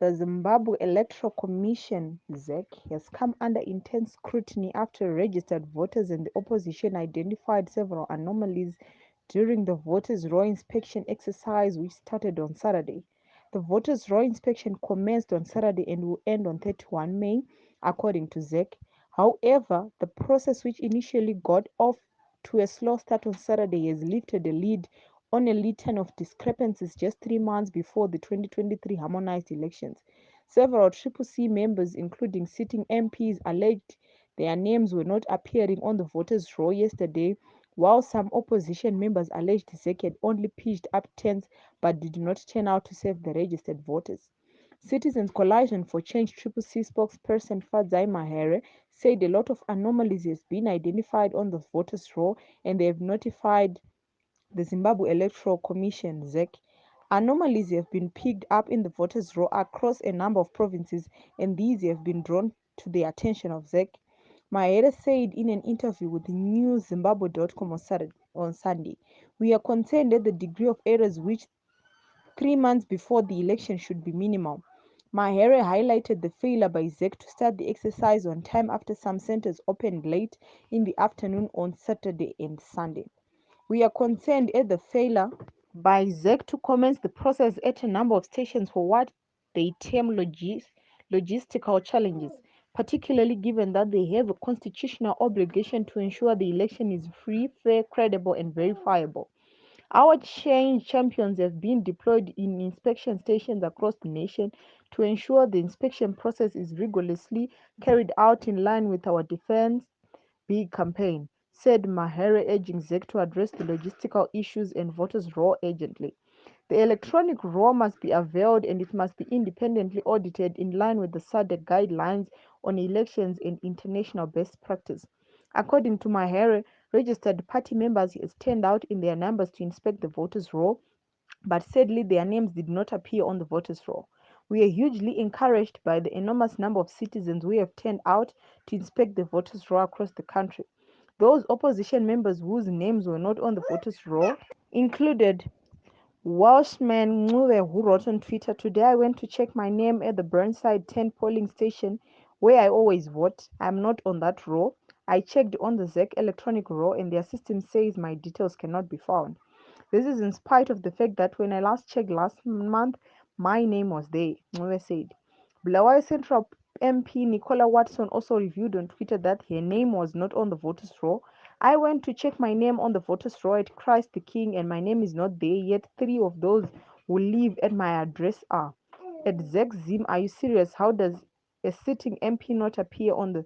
The Zimbabwe Electoral Commission (ZEC) has come under intense scrutiny after registered voters and the opposition identified several anomalies during the voters' roll inspection exercise which started on Saturday. The voters' roll inspection commenced on Saturday and will end on 31 May, according to ZEC. However, the process, which initially got off to a slow start on Saturday, has lifted a lid on a litany of discrepancies just 3 months before the 2023 harmonized elections. Several Triple C members, including sitting MPs, alleged their names were not appearing on the voters' roll yesterday, while some opposition members alleged ZEC had only pitched up tents but did not turn out to serve the registered voters. Citizens Coalition for Change Triple C spokesperson Fadzai Mahere said a lot of anomalies has been identified on the voters' roll and they have notified the Zimbabwe Electoral Commission (ZEC). Anomalies have been picked up in the voters' roll across a number of provinces, and these have been drawn to the attention of ZEC. Mahere said in an interview with newszimbabwe.com on Sunday, "We are concerned at the degree of errors which 3 months before the election should be minimal." Mahere highlighted the failure by ZEC to start the exercise on time after some centers opened late in the afternoon on Saturday and Sunday. "We are concerned at the failure by ZEC to commence the process at a number of stations for what they term logistical challenges, particularly given that they have a constitutional obligation to ensure the election is free, fair, credible, and verifiable. Our change champions have been deployed in inspection stations across the nation to ensure the inspection process is rigorously carried out in line with our Defense Big campaign," said Mahere, urging ZEC to address the logistical issues and voters' roll urgently. "The electronic roll must be availed and it must be independently audited in line with the SADC guidelines on elections and international best practice." According to Mahere, registered party members has turned out in their numbers to inspect the voters' roll, but sadly their names did not appear on the voters' roll. "We are hugely encouraged by the enormous number of citizens who have turned out to inspect the voters' roll across the country. Those opposition members whose names were not on the voters' roll included Welshman Ncube, who wrote on Twitter, "Today I went to check my name at the Burnside 10 polling station where I always vote. I'm not on that roll. I checked on the ZEC electronic roll and their system says my details cannot be found. This is in spite of the fact that when I last checked last month, my name was there," Ncube said. Bulawayo Central MP Nicola Watson also revealed on Twitter that her name was not on the voters' roll. "I went to check my name on the voters' roll at Christ the King and my name is not there, yet 3 of those who live at my address are. At ZEC Zim, are you serious? How does a sitting MP not appear on the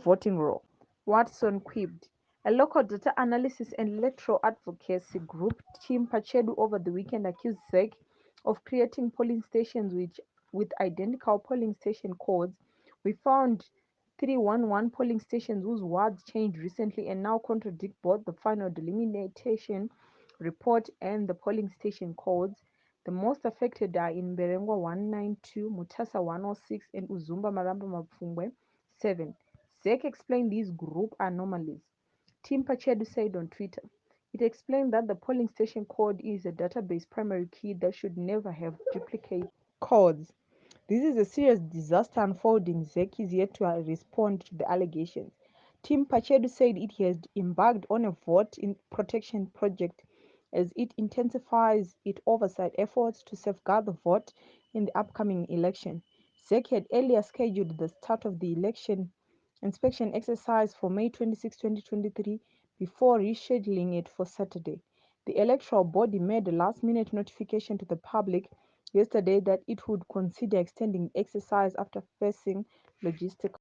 voting roll?" Watson quipped. A local data analysis and electoral advocacy group, Team Pachedu, over the weekend accused ZEC of creating polling stations with identical polling station codes. "We found 311 polling stations whose wards changed recently and now contradict both the final delimitation report and the polling station codes. The most affected are in Berengwa 192, Mutasa 106, and Uzumba Maramba Mapfungwe 7. ZEC explained these group anomalies. Tim Pachedu said on Twitter, "It explained that the polling station code is a database primary key that should never have duplicate codes. This is a serious disaster unfolding. ZEC is yet to respond to the allegations." Tim Pachedu said it has embarked on a vote in protection project as it intensifies its oversight efforts to safeguard the vote in the upcoming election. ZEC had earlier scheduled the start of the election inspection exercise for May 26, 2023, before rescheduling it for Saturday. The electoral body made a last-minute notification to the public yesterday that it would consider extending the exercise after facing logistical